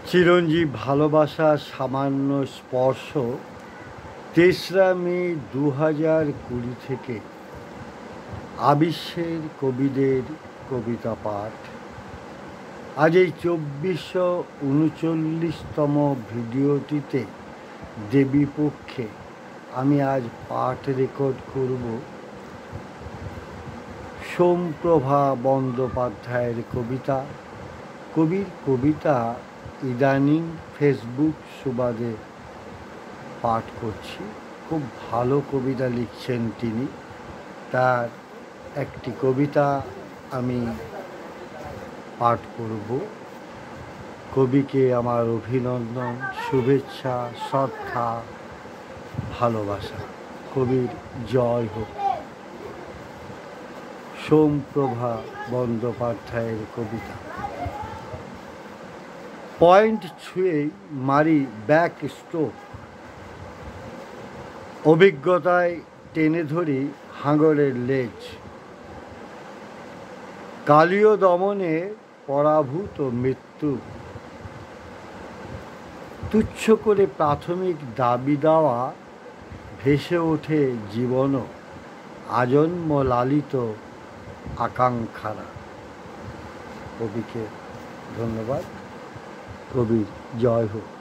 চিরঞ্জীব ভালোবাসার সামান্য স্পর্শ ৩রা মে ২০২০ থেকে আবিশ্বের কবিদের কবিতা পাঠ। আজ এই ২৪৩৯তম ভিডিওটিতে দেবীপক্ষে আমি আজ পাঠ রেকর্ড করব সোমপ্রভা বন্দ্যোপাধ্যায়ের কবিতা। কবির কবিতা ইদানিং ফেসবুক সুবাদে পাঠ করছি। খুব ভালো কবিতা লিখছেন তিনি। তার একটি কবিতা আমি পাঠ করব। কবিকে আমার অভিনন্দন, শুভেচ্ছা, শ্রদ্ধা, ভালোবাসা। কবির জয় হোক। সোমপ্রভা বন্দ্যোপাধ্যায়ের কবিতা। পয়েন্ট ছুঁয়ে মারি ব্যাক স্ট্রোক, অভিজ্ঞতায় টেনে ধরি হাঙরের লেজ। কালীয় দমনে পরাভূত মৃত্যু তুচ্ছ করে প্রাথমিক দাবি দেওয়া, ভেসে ওঠে জীবনও আজন্ম লালিত আকাঙ্ক্ষারা। কবিকে ধন্যবাদ। কবির জয় হোক।